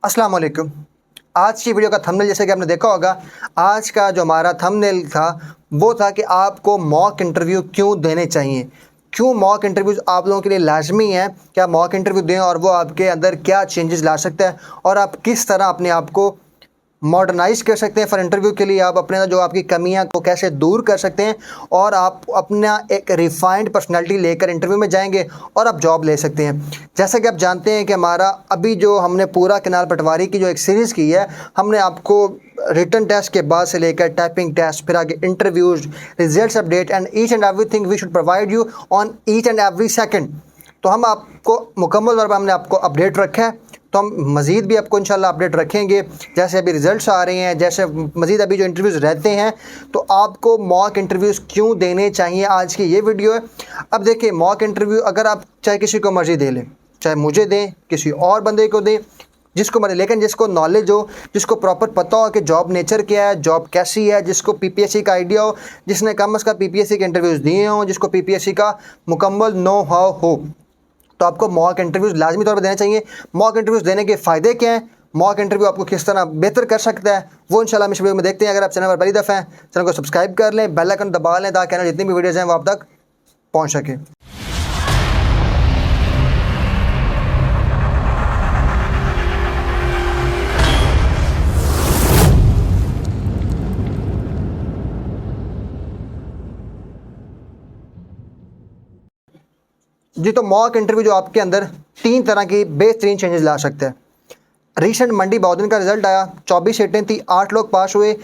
अस्सलाम वालेकुम। आज की वीडियो का थंबनेल जैसे कि आपने देखा होगा, आज का जो हमारा थंबनेल था वो था कि आपको मॉक इंटरव्यू क्यों देने चाहिए, क्यों मॉक इंटरव्यूज़ आप लोगों के लिए लाजमी है कि आप मॉक इंटरव्यू दें और वो आपके अंदर क्या चेंजेस ला सकता है और आप किस तरह अपने आप को मॉडर्नाइज़ कर सकते हैं फॉर इंटरव्यू के लिए। आप अपने जो आपकी कमियां को कैसे दूर कर सकते हैं और आप अपना एक रिफाइंड पर्सनालिटी लेकर इंटरव्यू में जाएंगे और आप जॉब ले सकते हैं। जैसा कि आप जानते हैं कि हमारा अभी जो हमने पूरा केनाल पटवारी की जो एक सीरीज़ की है, हमने आपको रिटन टेस्ट के बाद से लेकर टाइपिंग टेस्ट, फिर आगे interviews, results update and each and everything we should provide you on each and every second. तो हम आपको मुकम्मल तौर पर हमने आपको अपडेट रखा है, तो हम मज़ीद भी आपको इंशाल्लाह अपडेट रखेंगे। जैसे अभी रिज़ल्ट्स आ रहे हैं, जैसे मज़ीद अभी जो इंटरव्यूज़ रहते हैं, तो आपको मॉक इंटरव्यूज़ क्यों देने चाहिए, आज की ये वीडियो है। अब देखिए, मॉक इंटरव्यू अगर आप चाहे किसी को मर्ज़ी दे लें, चाहे मुझे दें, किसी और बंदे को दें, जिसको मर्ज़ी, लेकिन जिसको नॉलेज हो, जिसको प्रॉपर पता हो कि जॉब नेचर क्या है, जॉब कैसी है, जिसको पीपीएससी का आइडिया हो, जिसने कम से कम पीपीएससी के इंटरव्यूज़ दिए हों, जिसको पीपीएससी का मुकम्मल नो हाउ हो, तो आपको मॉक इंटरव्यूज़ लाजमी तौर पर देने चाहिए। मॉक इंटरव्यूज़ देने के फ़ायदे क्या हैं, मॉक इंटरव्यू आपको किस तरह बेहतर कर सकता है, वो इंशाल्लाह हम इस वीडियो में देखते हैं। अगर आप चैनल पर पहली दफ़ा हैं, चैनल को सब्सक्राइब कर लें, बेल आइकन दबा लें ताकि जितनी भी वीडियोज़ हैं वो आप तक पहुँच सके। जी, तो मॉक इंटरव्यू जो आपके अंदर 3 तरह की बेहतरीन चेंजेस ला सकता है। रिसेंट मंडी बहुदिन का रिजल्ट आया, 24 सीटें थी, 8 लोग पास हुए,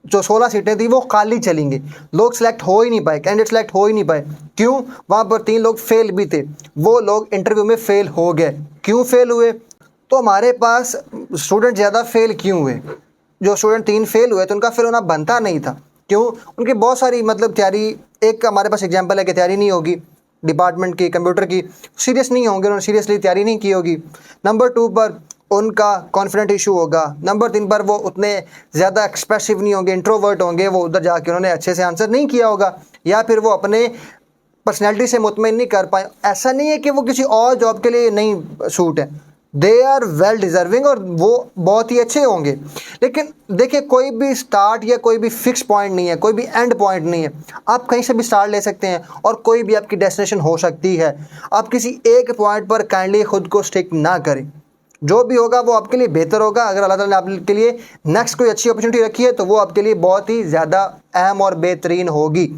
जो 16 सीटें थी वो खाली चलेंगी, लोग सेलेक्ट हो ही नहीं पाए, कैंडिडेट सेलेक्ट हो ही नहीं पाए। क्यों? वहाँ पर 3 लोग फेल भी थे, वो लोग इंटरव्यू में फेल हो गए। क्यों फेल हुए? तो हमारे पास स्टूडेंट ज़्यादा फेल क्यों हुए? जो स्टूडेंट 3 फेल हुए तो उनका फेल होना बनता नहीं था। क्यों? उनकी बहुत सारी तैयारी, एक हमारे पास एग्जाम्पल है कि तैयारी नहीं होगी डिपार्टमेंट की, कंप्यूटर की, सीरियस नहीं होंगे, उन्होंने सीरियसली तैयारी नहीं की होगी। नंबर 2 पर उनका कॉन्फिडेंट इशू होगा। नंबर 3 पर वो उतने ज़्यादा एक्सप्रेसिव नहीं होंगे, इंट्रोवर्ट होंगे, वो उधर जाके उन्होंने अच्छे से आंसर नहीं किया होगा, या फिर वो अपने पर्सनैलिटी से मुतमिन नहीं कर पाए। ऐसा नहीं है कि वो किसी और जॉब के लिए नहीं सूट है, दे आर वेल डिज़र्विंग और वो बहुत ही अच्छे होंगे। लेकिन देखिए, कोई भी स्टार्ट या कोई भी फिक्स पॉइंट नहीं है, कोई भी एंड पॉइंट नहीं है। आप कहीं से भी स्टार्ट ले सकते हैं और कोई भी आपकी डेस्टिनेशन हो सकती है। आप किसी एक पॉइंट पर काइंडली खुद को स्टिक ना करें, जो भी होगा वो आपके लिए बेहतर होगा। अगर अल्लाह ताला ने आपके लिए नेक्स्ट कोई अच्छी अपॉर्चुनिटी रखी है तो वो आपके लिए बहुत ही ज़्यादा अहम और बेहतरीन होगी।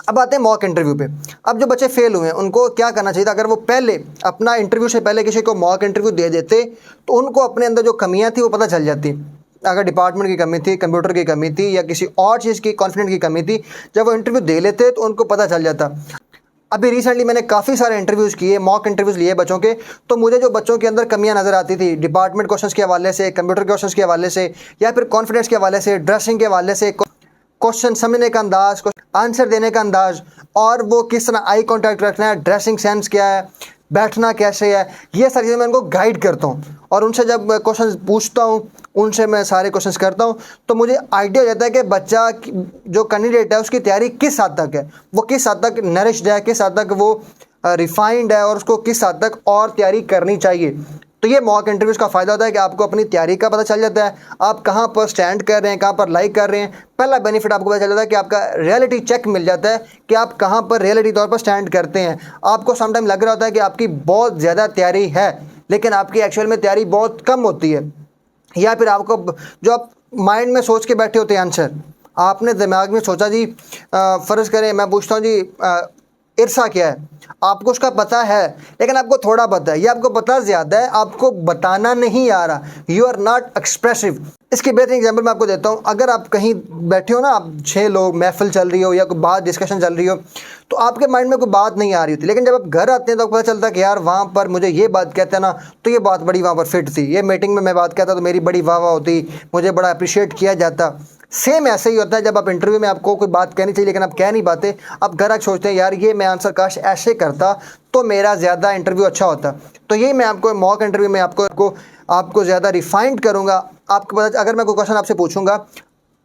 अब आते हैं मॉक इंटरव्यू पे। अब जो बच्चे फेल हुए हैं उनको क्या करना चाहिए था? अगर वो पहले अपना इंटरव्यू से पहले किसी को मॉक इंटरव्यू दे देते तो उनको अपने अंदर जो कमियां थी वो पता चल जाती। अगर डिपार्टमेंट की कमी थी, कंप्यूटर की कमी थी, या किसी और चीज़ की कॉन्फिडेंट की कमी थी, जब वो इंटरव्यू दे लेते तो उनको पता चल जाता। अभी रिसेंटली मैंने काफ़ी सारे इंटरव्यूज़ किए, मॉक इंटरव्यूज़ लिए बच्चों के, तो मुझे जो बच्चों के अंदर कमियां नज़र आती थी डिपार्टमेंट क्वेश्चंस के हवाले से, कंप्यूटर क्वेश्चंस के हवाले से, या फिर कॉन्फिडेंस के हवाले से, ड्रेसिंग के हवाले से, क्वेश्चन समझने का अंदाज, आंसर देने का अंदाज, और वो किस तरह आई कांटेक्ट रखना है, ड्रेसिंग सेंस क्या है, बैठना कैसे है, ये सारी चीज़ें मैं उनको गाइड करता हूँ। और उनसे जब क्वेश्चन पूछता हूँ, उनसे मैं सारे क्वेश्चंस करता हूँ, तो मुझे आइडिया हो जाता है कि बच्चा जो कैंडिडेट है उसकी तैयारी किस हद तक है, वो किस हद तक नरिश्ड है, किस हद तक वो रिफाइंड है, और उसको किस हद तक और तैयारी करनी चाहिए। तो ये मॉक इंटरव्यूज़ का फ़ायदा होता है कि आपको अपनी तैयारी का पता चल जाता है, आप कहाँ पर स्टैंड कर रहे हैं, कहाँ पर लाइक कर रहे हैं। पहला बेनिफिट आपको पता चल जाता है कि आपका रियलिटी चेक मिल जाता है कि आप कहाँ पर रियलिटी तौर पर स्टैंड करते हैं। आपको समटाइम लग रहा होता है कि आपकी बहुत ज़्यादा तैयारी है, लेकिन आपकी एक्चुअल में तैयारी बहुत कम होती है, या फिर आपको जो आप माइंड में सोच के बैठे होते हैं आंसर, आपने दिमाग में सोचा जी, फ़र्ज़ करें मैं पूछता हूँ जी इरसा क्या है, आपको उसका पता है लेकिन आपको थोड़ा पता है, या आपको पता ज़्यादा है, आपको बताना नहीं आ रहा, यू आर नॉट एक्सप्रेसिव। इसकी बेहतरीन एग्जांपल मैं आपको देता हूँ। अगर आप कहीं बैठे हो ना, आप 6 लोग, महफिल चल रही हो या कोई बात डिस्कशन चल रही हो, तो आपके माइंड में कोई बात नहीं आ रही होती, लेकिन जब आप घर आते हैं तो आपको पता चलता है कि यार वहाँ पर मुझे ये बात कहते हैं ना, तो ये बात बड़ी वहाँ पर फिट थी, ये मीटिंग में मैं बात कहता तो मेरी बड़ी वाह वाह होती, मुझे बड़ा अप्रिशिएट किया जाता। सेम ऐसे ही होता है जब आप इंटरव्यू में आपको कोई बात कहनी चाहिए लेकिन आप कह नहीं पाते, आप घर आकर सोचते हैं यार ये मैं आंसर काश ऐसे करता तो मेरा ज़्यादा इंटरव्यू अच्छा होता। तो यही मैं आपको मॉक इंटरव्यू में आपको ज़्यादा रिफाइंड करूँगा। आपको पता, अगर मैं कोई क्वेश्चन आपसे पूछूंगा,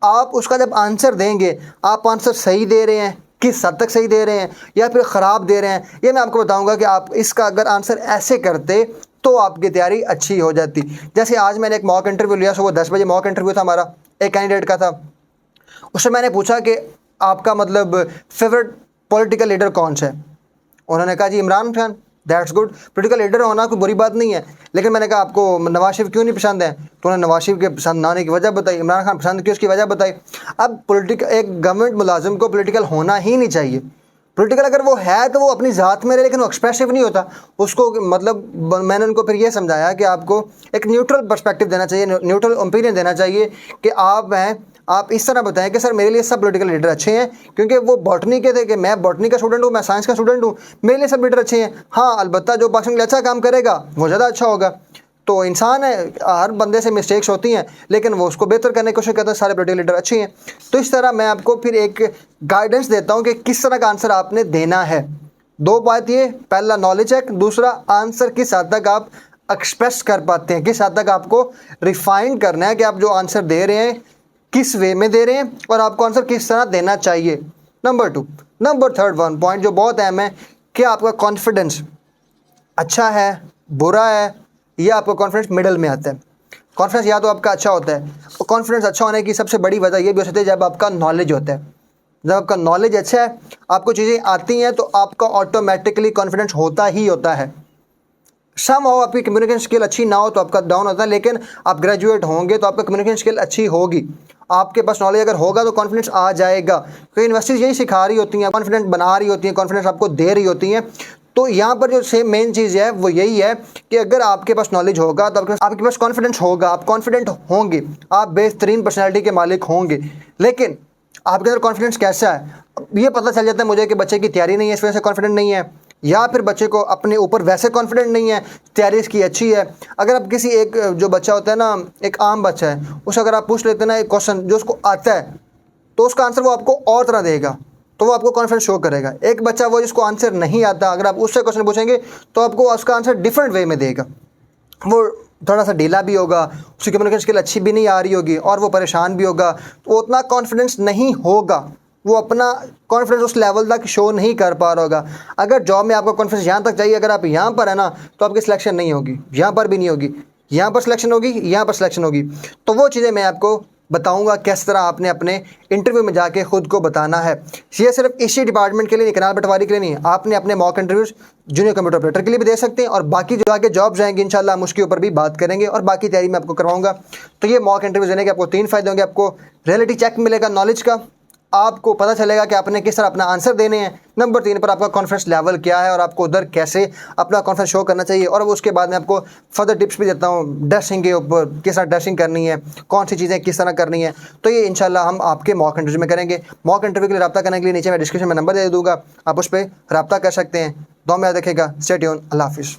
आप उसका जब आंसर देंगे, आप आंसर सही दे रहे हैं, किस हद तक सही दे रहे हैं, या फिर ख़राब दे रहे हैं, ये मैं आपको बताऊंगा कि आप इसका अगर आंसर ऐसे करते तो आपकी तैयारी अच्छी हो जाती। जैसे आज मैंने एक मॉक इंटरव्यू लिया, सुबह 10 बजे मॉक इंटरव्यू था हमारा, एक कैंडिडेट का था। उससे मैंने पूछा कि आपका मतलब फेवरेट पॉलिटिकल लीडर कौन सा है? उन्होंने कहा जी Imran Khan. That's good, political leader होना कोई बुरी बात नहीं है, लेकिन मैंने कहा आपको नवाज शरीफ क्यों नहीं पसंद है? तो उन्होंने नवाज शरीफ के पसंद ना होने की वजह बताई, इमरान खान पसंद की उसकी वजह बताई। अब पॉलिटिकल एक गवर्नमेंट मुलाजिम को पॉलिटिकल होना ही नहीं चाहिए। पॉलिटिकल अगर वो है तो वो अपनी ज़ात में रहे, लेकिन वो एक्सप्रेसिव नहीं होता उसको। मतलब मैंने उनको फिर ये समझाया कि आपको एक न्यूट्रल पर्सपेक्टिव देना चाहिए, न्यूट्रल ओपिनियन देना चाहिए कि आप इस तरह बताएं कि सर मेरे लिए सब पॉलिटिकल लीडर अच्छे हैं, क्योंकि वो बॉटनी के थे कि मैं बॉटनी का स्टूडेंट हूँ, मैं साइंस का स्टूडेंट हूँ, मेरे लिए सब लीडर अच्छे हैं। हाँ अलबत्ता जो पाकिस्तान के लिए अच्छा काम करेगा वो ज़्यादा अच्छा होगा। तो इंसान है, हर बंदे से मिस्टेक्स होती हैं, लेकिन वो उसको बेहतर करने की कोशिश करता है। सारे पॉलिटिकल लीडर अच्छे हैं। तो इस तरह मैं आपको फिर एक गाइडेंस देता हूँ कि किस तरह का आंसर आपने देना है। दो बात ये, पहला नॉलेज चेक, दूसरा आंसर किस हद तक आप एक्सप्रेस कर पाते हैं, किस हद तक आपको रिफाइंड करना है कि आप जो आंसर दे रहे हैं किस वे में दे रहे हैं और आपको आंसर किस तरह देना चाहिए। Number 2, number third one point जो बहुत अहम है कि आपका कॉन्फिडेंस अच्छा है, बुरा है, या आपका कॉन्फिडेंस मिडल में आता है। कॉन्फिडेंस या तो आपका अच्छा होता है, और कॉन्फिडेंस अच्छा होने की सबसे बड़ी वजह ये भी हो सकती है जब आपका नॉलेज होता है। जब आपका नॉलेज अच्छा है, आपको चीज़ें आती हैं, तो आपका ऑटोमेटिकली कॉन्फिडेंस होता ही होता है। सम हो आपकी कम्युनिकेशन स्किल अच्छी ना हो तो आपका डाउन होता है, लेकिन आप ग्रेजुएट होंगे तो आपका कम्युनिकेशन स्किल अच्छी होगी। आपके पास नॉलेज अगर होगा तो कॉन्फिडेंस आ जाएगा, क्योंकि यूनिवर्सिटीज़ यही सिखा रही होती हैं, कॉन्फिडेंस बना रही होती हैं, कॉन्फिडेंस आपको दे रही होती हैं। तो यहाँ पर जो सेम मेन चीज़ है वो यही है कि अगर आपके पास नॉलेज होगा तो आपके पास कॉन्फिडेंस होगा, आप कॉन्फिडेंट होंगे, आप बेहतरीन पर्सनैलिटी के मालिक होंगे। लेकिन आपके अंदर कॉन्फिडेंस कैसा है ये पता चल जाता है मुझे कि बच्चे की तैयारी नहीं है, इस वजह से कॉन्फिडेंट नहीं है, या फिर बच्चे को अपने ऊपर वैसे कॉन्फिडेंट नहीं है, तैयारी इसकी अच्छी है। अगर आप किसी एक जो बच्चा होता है ना, एक आम बच्चा है, उसे अगर आप पूछ लेते हैं ना एक क्वेश्चन जो उसको आता है, तो उसका आंसर वो आपको और तरह देगा, तो वो आपको कॉन्फिडेंस शो करेगा। एक बच्चा वो जिसको आंसर नहीं आता, अगर आप उससे क्वेश्चन पूछेंगे तो आपको उसका आंसर डिफरेंट वे में देगा। वो थोड़ा सा ढीला भी होगा, उसकी कम्युनिकेशन स्किल अच्छी भी नहीं आ रही होगी, और वो परेशान भी होगा, तो उतना कॉन्फिडेंस नहीं होगा, वो अपना कॉन्फिडेंस उस लेवल तक शो नहीं कर पा रहा होगा। अगर जॉब में आपका कॉन्फिडेंस यहाँ तक चाहिए, अगर आप यहाँ पर है ना, तो आपकी सिलेक्शन नहीं होगी, यहाँ पर भी नहीं होगी, यहाँ पर सिलेक्शन होगी, यहाँ पर सिलेक्शन होगी। तो वो चीज़ें मैं आपको बताऊंगा किस तरह आपने अपने इंटरव्यू में जाके ख़ुद को बताना है। ये सिर्फ इसी डिपार्टमेंट के लिए नहीं, कनाल पटवारी के लिए नहीं, आपने अपने mock interviews junior computer operator के लिए भी दे सकते हैं, और बाकी जो आगे जॉब्स आएंगे इंशाल्लाह हम उसके ऊपर भी बात करेंगे, और बाकी तैयारी मैं आपको करवाऊंगा। तो ये मॉक इंटरव्यू देने के आपको 3 फ़ायदे होंगे। आपको रियलिटी चेक मिलेगा नॉलेज का, आपको पता चलेगा कि आपने किस तरह अपना आंसर देने हैं। नंबर 3 पर आपका कॉन्फिडेंस लेवल क्या है और आपको उधर कैसे अपना कॉन्फिडेंस शो करना चाहिए। और उसके बाद मैं आपको फर्दर टिप्स भी देता हूँ ड्रेसिंग के ऊपर, किस तरह ड्रेसिंग करनी है, कौन सी चीज़ें किस तरह करनी है। तो ये इंशाल्लाह हम आपके मॉक इंटरव्यू में करेंगे। मॉक इंटरव्यू के लिए रब्ता करने के लिए नीचे मैं डिस्क्रिप्शन में नंबर दे दूँगा, आप उस पर रब्ता कर सकते हैं। दुआ में याद रखिएगा। Stay tune. अल्लाह हाफिज़।